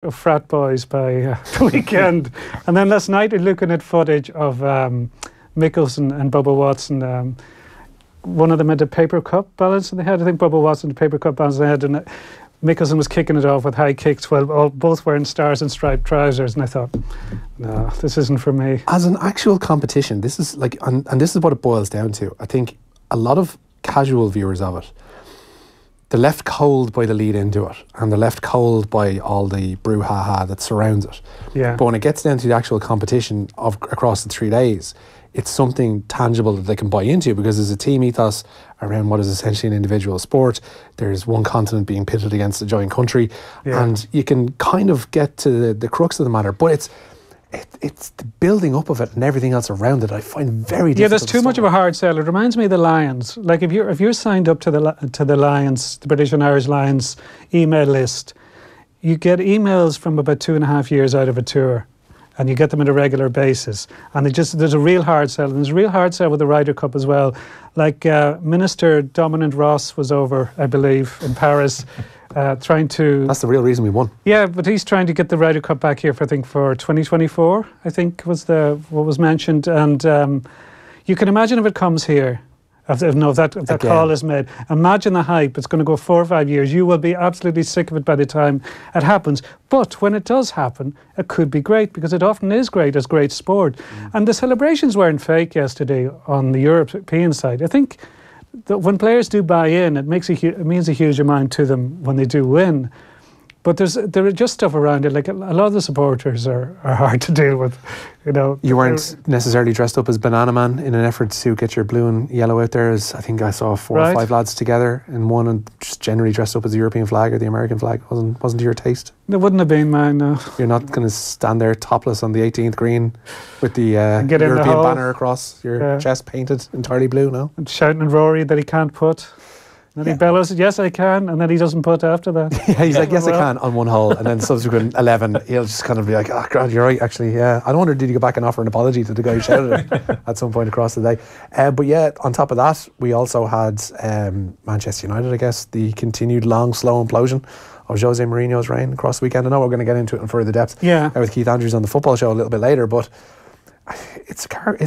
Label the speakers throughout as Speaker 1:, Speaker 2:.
Speaker 1: of frat boys by the weekend. And then last night, we're looking at footage of Mickelson and Bubba Watson. One of them had a paper cup balance in the head. I think Bubba Watson had a paper cup balance in the head, and Mickelson was kicking it off with high kicks while both wearing stars and striped trousers. And I thought, no, this isn't for me.
Speaker 2: As an actual competition, this is like, and this is what it boils down to. I think a lot of casual viewers of it, they're left cold by the lead into it, and they're left cold by all the brouhaha that surrounds it.
Speaker 1: Yeah.
Speaker 2: But when it gets down to the actual competition across the 3 days, it's something tangible that they can buy into, because there's a team ethos around what is essentially an individual sport. There's one continent being pitted against a giant country, and you can kind of get to the crux of the matter. But it's the building up of it and everything else around it I find very difficult.
Speaker 1: Yeah, there's too much of a hard sell. It reminds me of the Lions. Like if you're signed up to the Lions, the British and Irish Lions email list, you get emails from about 2.5 years out of a tour, and you get them on a regular basis. And there's a real hard sell. And there's a real hard sell with the Ryder Cup as well. Like Minister Dominic Ross was over, I believe, in Paris, trying to...
Speaker 2: That's the real reason we won.
Speaker 1: Yeah, but he's trying to get the Ryder Cup back here for 2024, I think was what was mentioned. And you can imagine if it comes here, if that call is made. Imagine the hype. It's going to go 4 or 5 years. You will be absolutely sick of it by the time it happens. But when it does happen, it could be great, because it often is great as great sport. And the celebrations weren't fake yesterday on the European side. I think that when players do buy in, it means a huge amount to them when they do win. But there are just stuff around it. Like a lot of the supporters are hard to deal with, you know.
Speaker 2: You weren't necessarily dressed up as Banana Man in an effort to get your blue and yellow out there. As I think I saw 4 or 5 lads together in one, and just generally dressed up as the European flag or the American flag. Wasn't to your taste.
Speaker 1: It wouldn't have been mine, no.
Speaker 2: You're not going to stand there topless on the 18th green with the European banner across your chest painted entirely blue, no?
Speaker 1: And shouting at Rory that he can't put. And he bellows, yes, I can, and then he doesn't put after that.
Speaker 2: Yeah, he's like, yes, I can, on one hole, and then subsequent 11, he'll just kind of be like, oh, God, you're right, actually, yeah. I don't wonder, did you go back and offer an apology to the guy who shouted it at some point across the day? But yeah, on top of that, we also had Manchester United, I guess, the continued long, slow implosion of Jose Mourinho's reign across the weekend. I know we're going to get into it in further depth with Keith Andrews on the football show a little bit later, but it's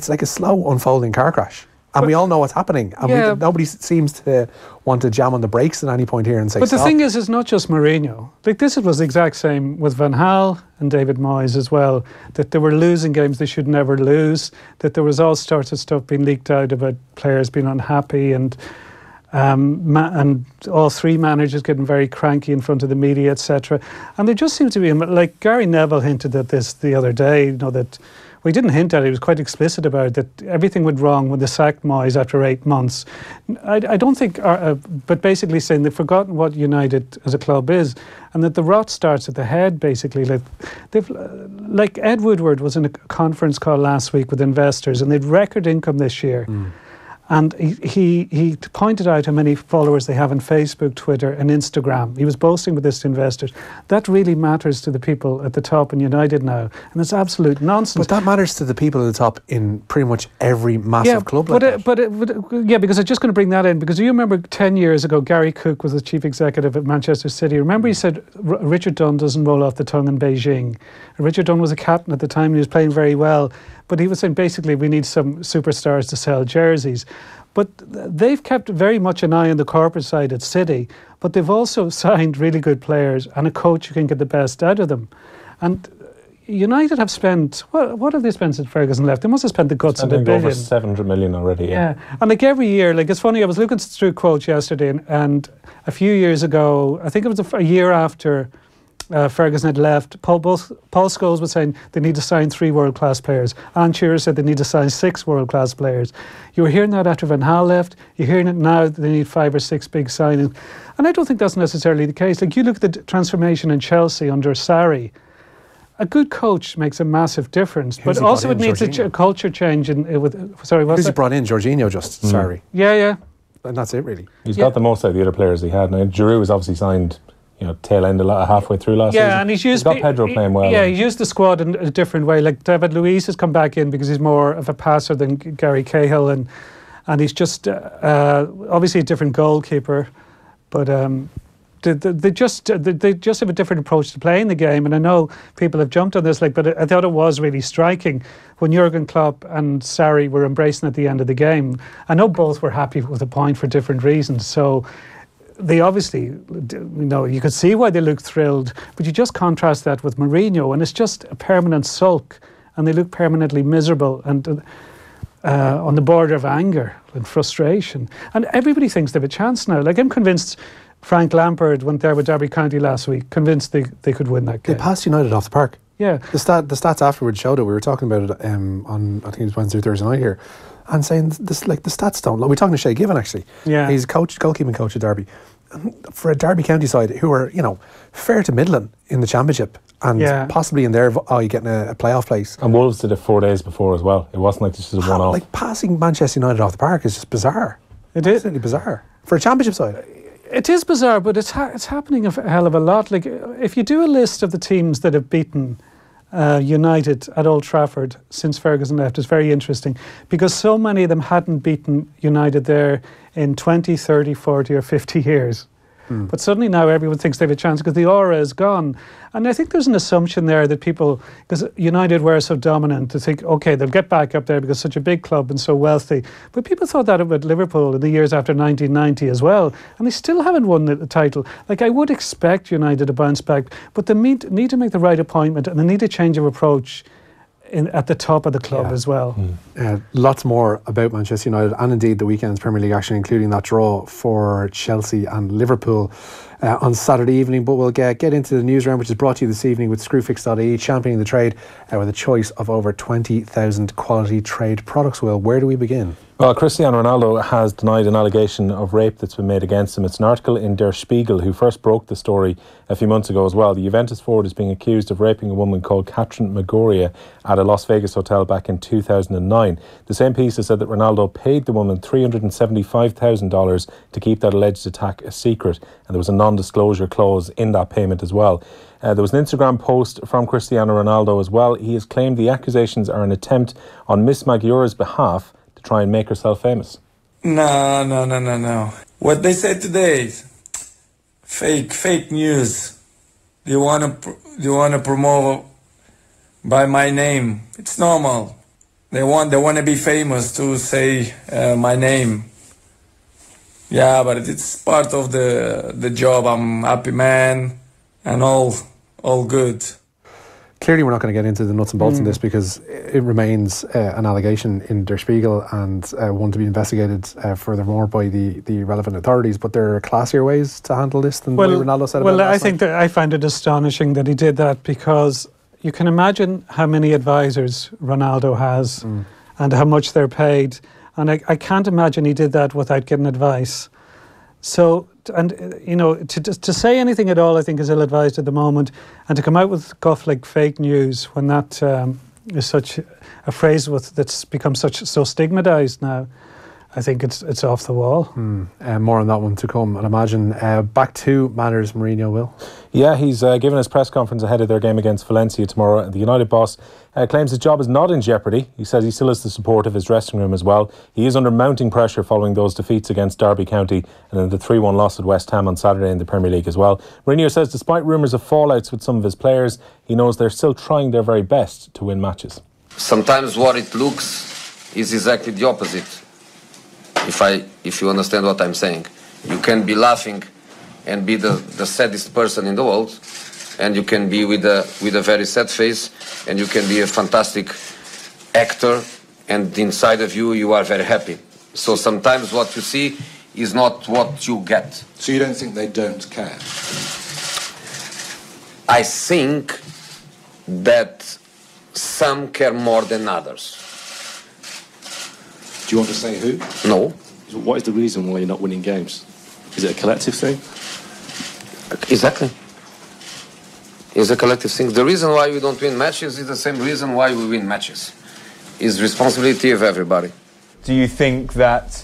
Speaker 2: like a slow unfolding car crash. And we all know what's happening. And nobody seems to want to jam on the brakes at any point here and say
Speaker 1: But
Speaker 2: stop.
Speaker 1: The thing is, it's not just Mourinho. Like this was the exact same with Van Gaal and David Moyes as well, that they were losing games they should never lose, that there was all sorts of stuff being leaked out about players being unhappy, and all 3 managers getting very cranky in front of the media, etc. And there just seems to be, like Gary Neville hinted at this the other day, you know, that... We didn't hint at it, he was quite explicit about it, that everything went wrong when they sacked Moyes after 8 months. I don't think, but basically saying they've forgotten what United as a club is, and that the rot starts at the head, basically. Like Ed Woodward was in a conference call last week with investors, and they'd record income this year. And he pointed out how many followers they have on Facebook, Twitter and Instagram. He was boasting with this to investors. That really matters to the people at the top in United now. And it's absolute nonsense.
Speaker 2: But that matters to the people at the top in pretty much every massive club like that.
Speaker 1: Because I'm just going to bring that in. Because you remember 10 years ago, Gary Cook was the chief executive at Manchester City. Remember he said Richard Dunne doesn't roll off the tongue in Beijing. Richard Dunne was a captain at the time and he was playing very well. But he was saying basically we need some superstars to sell jerseys. But they've kept very much an eye on the corporate side at City, but they've also signed really good players and a coach who can get the best out of them. And United have spent, what have they spent since Ferguson left? They must have spent the guts of $1 billion.
Speaker 3: Over 700 million already, yeah.
Speaker 1: And like every year, like it's funny, I was looking through quotes yesterday and a few years ago, I think it was a year after Ferguson had left, Paul Scholes was saying they need to sign 3 world-class players. Alan Shearer said they need to sign 6 world-class players. You were hearing that after Van Gaal left. You're hearing it now that they need 5 or 6 big signings. And I don't think that's necessarily the case. Like you look at the transformation in Chelsea under Sarri. A good coach makes a massive difference, but also it needs a culture change. Who's
Speaker 2: he brought in? Jorginho, Sarri.
Speaker 1: Yeah.
Speaker 2: And that's it, really.
Speaker 3: He's got the most out of the other players he had. Now, Giroud was obviously signed, tail end halfway through last season.
Speaker 1: Yeah, and he's
Speaker 3: got Pedro playing well.
Speaker 1: Yeah, he used the squad in a different way. Like David Luiz has come back in because he's more of a passer than Gary Cahill, and he's just obviously a different goalkeeper. But they just have a different approach to playing the game. And I know people have jumped on this, but I thought it was really striking when Jurgen Klopp and Sarri were embracing at the end of the game. I know both were happy with the point for different reasons. So they obviously, you could see why they looked thrilled, but you just contrast that with Mourinho, and it's just a permanent sulk, and they look permanently miserable and on the border of anger and frustration. And everybody thinks they have a chance now. Like, I'm convinced Frank Lampard went there with Derby County last week, convinced they could win that game.
Speaker 2: They passed United off the park.
Speaker 1: Yeah.
Speaker 2: The stats afterwards showed it. We were talking about it on, I think it was Wednesday or Thursday night here, and saying this, like, the stats don't. We're talking to Shay Given, actually.
Speaker 1: Yeah.
Speaker 2: He's goalkeeping coach at Derby. And for a Derby County side who are, fair to middling in the Championship and possibly in their eye getting a playoff place.
Speaker 3: And Wolves did it 4 days before as well. It wasn't like this was a one-off.
Speaker 2: Like, passing Manchester United off the park is just bizarre.
Speaker 1: It is.
Speaker 2: Absolutely bizarre. For a Championship side.
Speaker 1: It is bizarre, but it's happening a hell of a lot. Like, if you do a list of the teams that have beaten United at Old Trafford since Ferguson left, it's very interesting because so many of them hadn't beaten United there in 20, 30, 40 or 50 years. But suddenly now everyone thinks they have a chance because the aura is gone. And I think there's an assumption there that people, because United were so dominant, to think, okay, they'll get back up there because such a big club and so wealthy. But people thought that about Liverpool in the years after 1990 as well. And they still haven't won the title. Like, I would expect United to bounce back, but they need to make the right appointment and they need a change of approach at the top of the club as well.
Speaker 2: Lots more about Manchester United and indeed the weekend's Premier League action, including that draw for Chelsea and Liverpool on Saturday evening. But we'll get into the news round, which is brought to you this evening with Screwfix.ie, championing the trade with a choice of over 20,000 quality trade products. Will, where do we begin?
Speaker 3: Well, Cristiano Ronaldo has denied an allegation of rape that's been made against him. It's an article in Der Spiegel, who first broke the story a few months ago as well. The Juventus forward is being accused of raping a woman called Catherine Magoria at a Las Vegas hotel back in 2009. The same piece has said that Ronaldo paid the woman $375,000 to keep that alleged attack a secret, and there was a non-disclosure clause in that payment as well. There was an Instagram post from Cristiano Ronaldo as well. He has claimed the accusations are an attempt on Miss Magoura's behalf try and make herself famous.
Speaker 4: No. What they said today is fake news. You wanna promote by my name? It's normal. They want to be famous to say my name. Yeah, but it's part of the job. I'm happy man and all good.
Speaker 2: Clearly, we're not going to get into the nuts and bolts in this because it remains an allegation in Der Spiegel and one to be investigated furthermore by the relevant authorities. But there are classier ways to handle this than the way Ronaldo said about it.
Speaker 1: Well, I think that I find it astonishing that he did that because you can imagine how many advisors Ronaldo has and how much they're paid. And I can't imagine he did that without getting advice. So, and to say anything at all, I think is ill-advised at the moment, and to come out with guff like fake news when that is such a phrase that's become so stigmatised now, I think it's off the wall.
Speaker 2: More on that one to come. And imagine back to matters, Mourinho, Will.
Speaker 3: Yeah, he's given his press conference ahead of their game against Valencia tomorrow. And the United boss claims his job is not in jeopardy. He says he still has the support of his dressing room as well. He is under mounting pressure following those defeats against Derby County and then the 3-1 loss at West Ham on Saturday in the Premier League as well. Mourinho says despite rumours of fallouts with some of his players, he knows they're still trying their very best to win matches.
Speaker 5: Sometimes what it looks is exactly the opposite. If you understand what I'm saying, you can be laughing and be the saddest person in the world, and you can be with a very sad face, and you can be a fantastic actor, and inside of you are very happy. So sometimes what you see is not what you get.
Speaker 6: So you don't think they don't care?
Speaker 5: I think that some care more than others.
Speaker 6: Do you want to say who?
Speaker 5: No.
Speaker 7: What is the reason why you're not winning games? Is it a collective thing?
Speaker 5: Exactly. It's a collective thing. The reason why we don't win matches is the same reason why we win matches. It's responsibility of everybody.
Speaker 8: Do you think that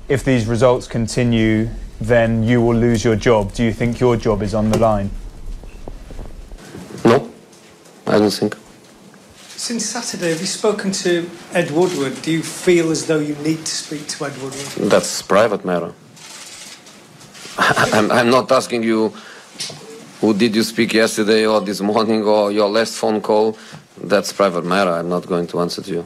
Speaker 8: if these results continue, then you will lose your job? Do you think your job is on the line?
Speaker 5: No, I don't think.
Speaker 9: Since Saturday, have you spoken to Ed Woodward? Do you feel as though you need to speak to Ed Woodward?
Speaker 5: That's private matter. I'm not asking you who did you speak yesterday or this morning or your last phone call. That's private matter. I'm not going to answer to you.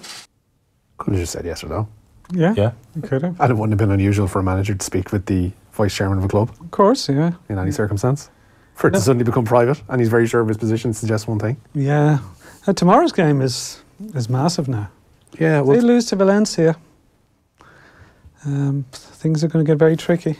Speaker 2: Could have just said yes or no.
Speaker 1: Yeah,
Speaker 3: Yeah.
Speaker 1: you could have.
Speaker 2: And it wouldn't have been unusual for a manager to speak with the vice chairman of a club
Speaker 1: Of course, yeah.
Speaker 2: in any circumstance. For it to suddenly become private, and he's very sure of his position, suggests one thing.
Speaker 1: Yeah. Tomorrow's game is massive now.
Speaker 2: Yeah,
Speaker 1: If they lose to Valencia, things are going to get very tricky.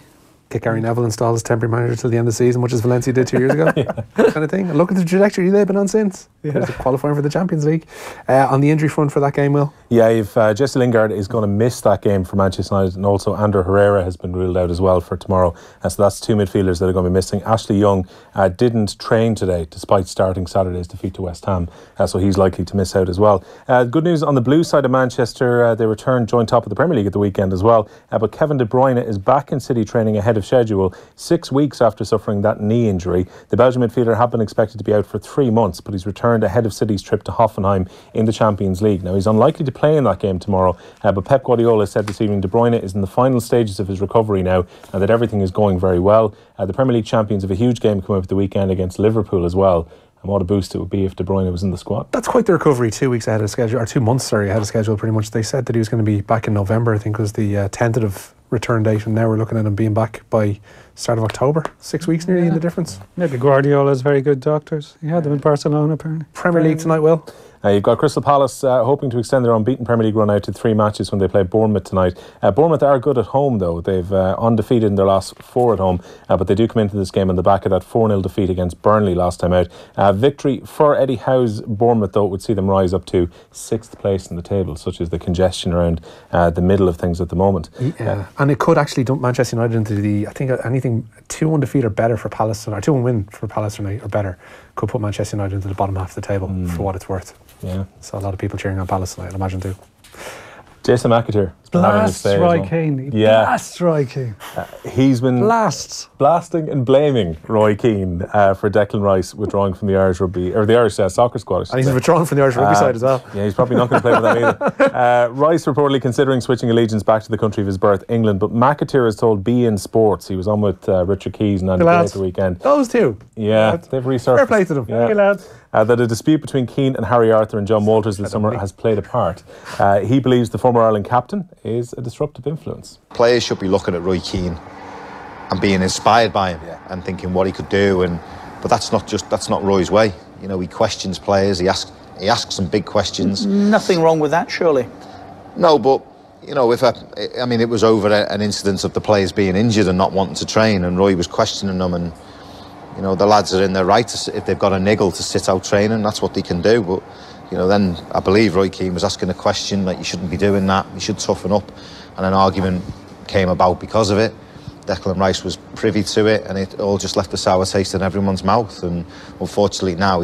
Speaker 2: Get Gary Neville installed as temporary manager till the end of the season, much as Valencia did 2 years ago. Kind of thing. And look at the trajectory they've been on since.
Speaker 1: Yeah.
Speaker 2: Qualifying for the Champions League. On the injury front for that game, Will?
Speaker 3: Yeah, if Jesse Lingard is going to miss that game for Manchester United, and also Ander Herrera has been ruled out as well for tomorrow. So that's two midfielders that are going to be missing. Ashley Young didn't train today despite starting Saturday's defeat to West Ham, so he's likely to miss out as well. Good news on the blue side of Manchester, they returned joint top of the Premier League at the weekend as well, but Kevin De Bruyne is back in City training ahead of schedule 6 weeks after suffering that knee injury. The Belgian midfielder had been expected to be out for 3 months, but he's returned ahead of City's trip to Hoffenheim in the Champions League. Now, he's unlikely to play in that game tomorrow, but Pep Guardiola said this evening De Bruyne is in the final stages of his recovery now and that everything is going very well. The Premier League champions have a huge game coming up at the weekend against Liverpool as well. And what a boost it would be if De Bruyne was in the squad.
Speaker 2: That's quite the recovery, 2 weeks ahead of schedule, or 2 months, ahead of schedule pretty much. They said that he was going to be back in November, I think was the tentative return date, and now we're looking at him being back by start of October. 6 weeks nearly in the difference.
Speaker 1: Maybe Guardiola's very good doctors. He had them in Barcelona, apparently.
Speaker 2: Premier League tonight, Will?
Speaker 3: You've got Crystal Palace hoping to extend their unbeaten Premier League run out to 3 matches when they play Bournemouth tonight. Bournemouth are good at home though. They've undefeated in their last 4 at home, but they do come into this game on the back of that 4-0 defeat against Burnley last time out. Victory for Eddie Howe's Bournemouth though would see them rise up to 6th place in the table, such as the congestion around the middle of things at the moment.
Speaker 2: Yeah, and it could actually dump Manchester United into the, I think anything 2-1 defeat or better for Palace, or 2-1 win for Palace tonight or better, could put Manchester United into the bottom half of the table for what it's worth.
Speaker 3: Yeah.
Speaker 2: So a lot of people cheering on Palace tonight, I imagine too.
Speaker 3: Jason McAteer has been having his day as
Speaker 1: Roy
Speaker 3: well.
Speaker 1: Keane.
Speaker 3: Yeah.
Speaker 1: Blast Roy Keane.
Speaker 3: He's been blasting and blaming Roy Keane for Declan Rice withdrawing from the Irish rugby, or the Irish soccer squad.
Speaker 2: And he's withdrawn from the Irish rugby side as well.
Speaker 3: Yeah, he's probably not going to play for them either. Rice reportedly considering switching allegiance back to the country of his birth, England, but McAteer is told beIN Sports. He was on with Richard Keys and Andy Gray at the weekend.
Speaker 2: Those two.
Speaker 3: Yeah, they've resurfaced.
Speaker 2: Fair play to them.
Speaker 3: Yeah.
Speaker 1: Hey lads.
Speaker 3: That a dispute between Keane and Harry Arthur and John Walters this summer has played a part. He believes the former Ireland captain is a disruptive influence.
Speaker 10: Players should be looking at Roy Keane and being inspired by him and thinking what he could do, but that's not Roy's way. You know, he questions players, he asks some big questions.
Speaker 11: Nothing wrong with that, surely.
Speaker 10: No, but you know, it was over an incident of the players being injured and not wanting to train, and Roy was questioning them, and you know, the lads are in their right to, if they've got a niggle, to sit out training. That's what they can do. But you know, then I believe Roy Keane was asking a question like, you shouldn't be doing that, you should toughen up, and an argument came about because of it. Declan Rice was privy to it, and it all just left a sour taste in everyone's mouth. And unfortunately now,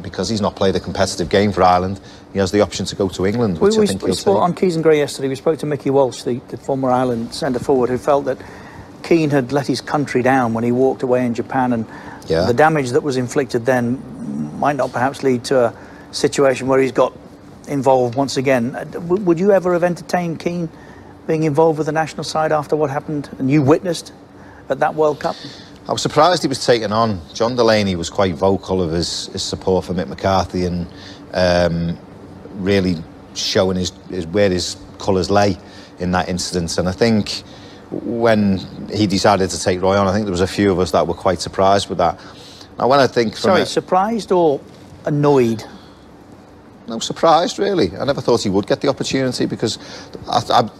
Speaker 10: because he's not played a competitive game for Ireland, he has the option to go to England, which I think
Speaker 11: we spoke on Keys and Gray yesterday. We spoke to Mickey Walsh, the former Ireland centre forward, who felt that Keane had let his country down when he walked away in Japan, and the damage that was inflicted then might not perhaps lead to a situation where he's got involved once again. Would you ever have entertained Keane being involved with the national side after what happened and you witnessed at that World Cup?
Speaker 10: I was surprised he was taken on. John Delaney was quite vocal of his support for Mick McCarthy and really showing where his colours lay in that incident. And I think when he decided to take Roy on, I think there was a few of us that were quite surprised with that. Now, when I think
Speaker 11: surprised or annoyed?
Speaker 10: No, surprised really. I never thought he would get the opportunity, because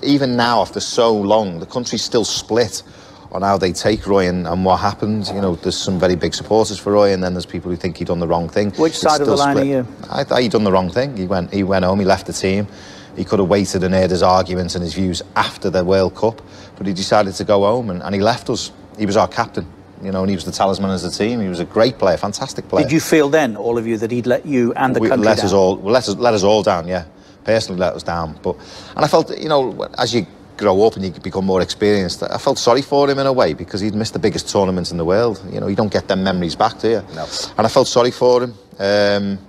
Speaker 10: even now, after so long, the country's still split on how they take Roy and what happened. You know, there's some very big supporters for Roy, and then there's people who think he'd done the wrong thing.
Speaker 11: Which side of the line are you?
Speaker 10: I thought he'd done the wrong thing. He went home, he left the team. He could have waited and heard his arguments and his views after the World Cup, but he decided to go home and he left us. He was our captain, you know, and he was the talisman of the team. He was a great player, fantastic player.
Speaker 11: Did you feel then, all of you, that he'd let you and the country
Speaker 10: let
Speaker 11: down?
Speaker 10: Let us all down, yeah. Personally let us down. And I felt, you know, as you grow up and you become more experienced, I felt sorry for him in a way, because he'd missed the biggest tournament in the world. You know, you don't get them memories back, do you? No. And I felt sorry for him.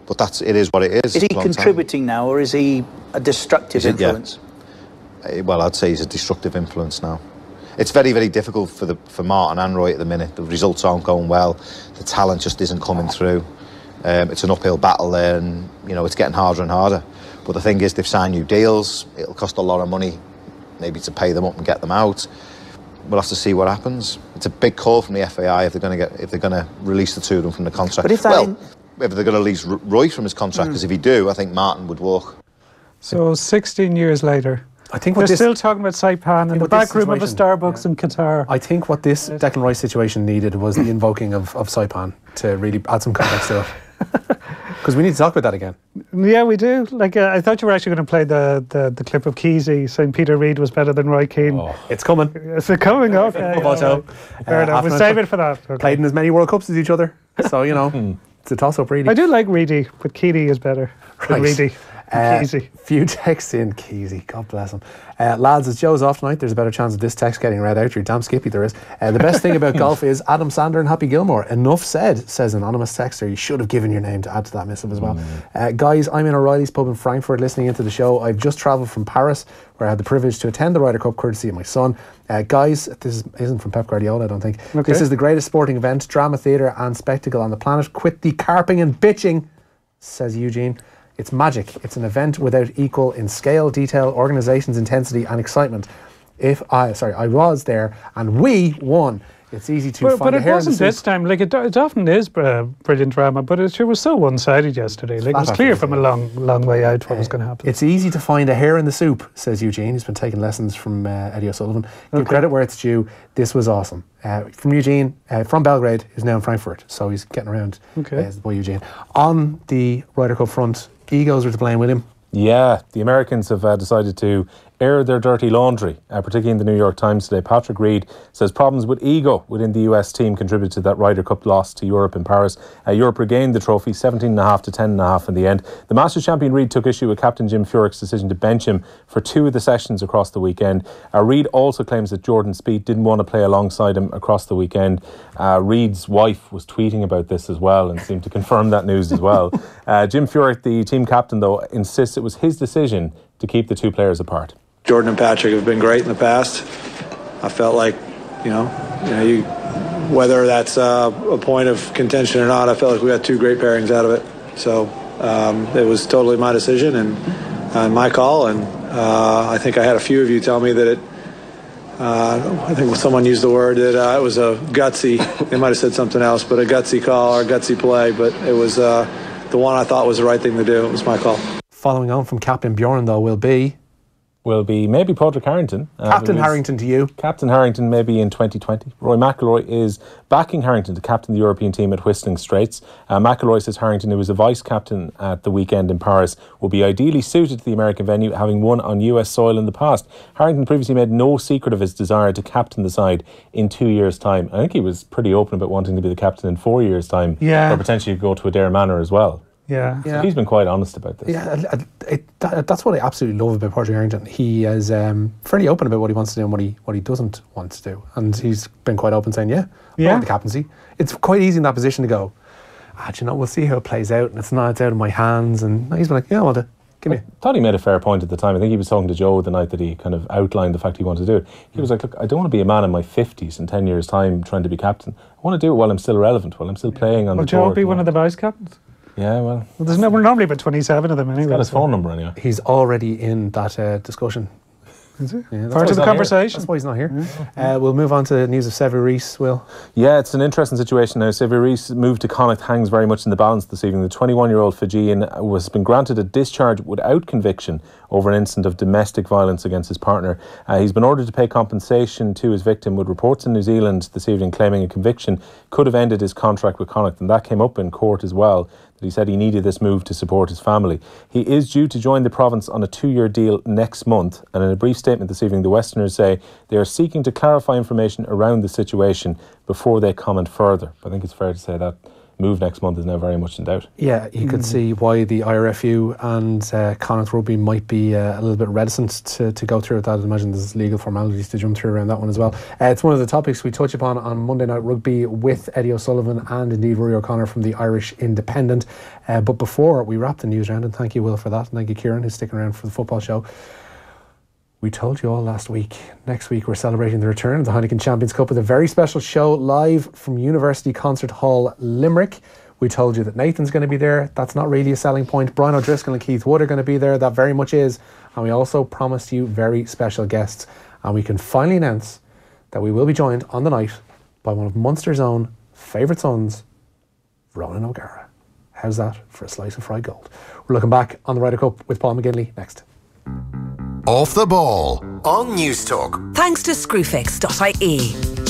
Speaker 10: But it is what it is.
Speaker 11: Is he contributing now, or is he a destructive influence?
Speaker 10: Yeah. Well, I'd say he's a destructive influence now. it's very, very difficult for Martin and Roy at the minute. The results aren't going well. The talent just isn't coming through. It's an uphill battle there, and it's getting harder and harder. But the thing is, they've signed new deals. It'll cost a lot of money, maybe to pay them up and get them out. We'll have to see what happens. It's a big call from the FAI if they're going to release the two of them from the contract.
Speaker 11: But if
Speaker 10: they're going to release Roy from his contract, because if he do, I think Martin would walk.
Speaker 1: So 16 years later,
Speaker 2: I think
Speaker 1: they're still talking about Saipan in the back room of a Starbucks in Qatar.
Speaker 2: I think what this Declan Rice situation needed was the invoking of Saipan to really add some context to it. Because we need to talk about that again.
Speaker 1: Yeah, we do. I thought you were actually going to play the clip of Kesey saying Peter Reid was better than Roy Keane.
Speaker 2: Oh. It's coming.
Speaker 1: Is it coming? Okay. Fair enough. We'll save it for that. Okay.
Speaker 2: Played in as many World Cups as each other. So, it's a toss-up, really.
Speaker 1: I do like Reedy, but Keane is better than Reedy.
Speaker 2: Few texts in. Kesey, God bless him. Lads, as Joe's off tonight, there's a better chance of this text getting read out. You're damn skippy, there is. The best thing about golf is Adam Sander and Happy Gilmore. Enough said, says anonymous texter. You should have given your name to add to that missive as well. Guys, I'm in O'Reilly's pub in Frankfurt listening into the show. I've just travelled from Paris, where I had the privilege to attend the Ryder Cup courtesy of my son. Guys, this isn't from Pep Guardiola, I don't think. Okay. This is the greatest sporting event, drama, theatre and spectacle on the planet. Quit the carping and bitching, says Eugene. It's magic. It's an event without equal in scale, detail, organisation's intensity and excitement. I was there and we won. It's easy to find a hair in the soup. But it wasn't
Speaker 1: this time. It often is brilliant drama, but it was so one-sided yesterday. It was clear from a long way out what was going to happen.
Speaker 2: It's easy to find a hair in the soup, says Eugene. He's been taking lessons from Eddie O'Sullivan. Give credit where it's due. This was awesome. From Eugene, from Belgrade, who's now in Frankfurt. So he's getting around, the boy Eugene. On the Ryder Cup front, egos were to blame with him.
Speaker 3: Yeah, the Americans have decided to air their dirty laundry, particularly in the New York Times today. Patrick Reed says problems with ego within the US team contributed to that Ryder Cup loss to Europe in Paris. Europe regained the trophy, 17.5 to 10.5 in the end. The Masters champion Reed took issue with captain Jim Furyk's decision to bench him for 2 of the sessions across the weekend. Reed also claims that Jordan Spieth didn't want to play alongside him across the weekend. Reed's wife was tweeting about this as well and seemed to confirm that news as well. Jim Furyk, the team captain, though, insists it was his decision to keep the two players apart.
Speaker 12: Jordan and Patrick have been great in the past. I felt like, whether that's a point of contention or not, I felt like we got 2 great pairings out of it. So it was totally my decision and my call. And I think I had a few of you tell me that I think someone used the word that it was a gutsy. They might have said something else, but a gutsy call or a gutsy play. But it was the one I thought was the right thing to do. It was my call.
Speaker 2: Following on from Captain Bjørn, though, will be
Speaker 3: maybe Padraig Harrington.
Speaker 2: Captain Harrington to you.
Speaker 3: Captain Harrington maybe in 2020. Rory McIlroy is backing Harrington to captain the European team at Whistling Straits. McIlroy says Harrington, who was a vice-captain at the weekend in Paris, will be ideally suited to the American venue, having won on US soil in the past. Harrington previously made no secret of his desire to captain the side in 2 years' time. I think he was pretty open about wanting to be the captain in 4 years' time, or potentially go to Adair Manor as well.
Speaker 1: Yeah.
Speaker 3: So he's been quite honest about this.
Speaker 2: Yeah, that's what I absolutely love about Padraig Harrington. He is fairly open about what he wants to do and what he doesn't want to do. And he's been quite open saying, I want the captaincy. It's quite easy in that position to go, we'll see how it plays out and it's out of my hands. And he's been like, I want to.
Speaker 3: I thought he made a fair point at the time. I think he was talking to Joe the night that he kind of outlined the fact he wanted to do it. He was like, look, I don't want to be a man in my 50s in 10 years' time trying to be captain. I want to do it while I'm still relevant, while I'm still playing on the tour.
Speaker 1: Will Joe be one of the vice-captains?
Speaker 3: Yeah, well
Speaker 1: there's we're normally about 27 of them anyway.
Speaker 3: He's got his phone number anyway.
Speaker 2: He's already in that discussion.
Speaker 1: Is it? Yeah, part of the conversation.
Speaker 2: That's why he's not here. We'll move on to the news of Sevi Reece, Will.
Speaker 3: Yeah, it's an interesting situation now. Sevi Reece moved to Connacht hangs very much in the balance this evening. The 21-year-old Fijian has been granted a discharge without conviction over an incident of domestic violence against his partner. He's been ordered to pay compensation to his victim, with reports in New Zealand this evening claiming a conviction could have ended his contract with Connacht, and that came up in court as well. That he said he needed this move to support his family. He is due to join the province on a 2-year deal next month, and in a brief statement this evening, the Westerners say they are seeking to clarify information around the situation before they comment further. But I think it's fair to say that move next month is now very much in doubt.
Speaker 2: Yeah, you could see why the IRFU and Connacht Rugby might be a little bit reticent to go through with that. I imagine there's legal formalities to jump through around that one as well. It's one of the topics we touch upon on Monday Night Rugby with Eddie O'Sullivan and indeed Rory O'Connor from the Irish Independent. But before we wrap the news round, and thank you, Will, for that, and thank you, Kieran, who's sticking around for the football show, We told you all last week. Next week we're celebrating the return of the Heineken Champions Cup with a very special show live from University Concert Hall, Limerick. We told you that Nathan's going to be there. That's not really a selling point. Brian O'Driscoll and Keith Wood are going to be there. That very much is. And we also promised you very special guests. And we can finally announce that we will be joined on the night by one of Munster's own favourite sons, Ronan O'Gara. How's that for a slice of fried gold? We're looking back on the Ryder Cup with Paul McGinley next.
Speaker 13: Off the Ball on News Talk.
Speaker 14: Thanks to Screwfix.ie.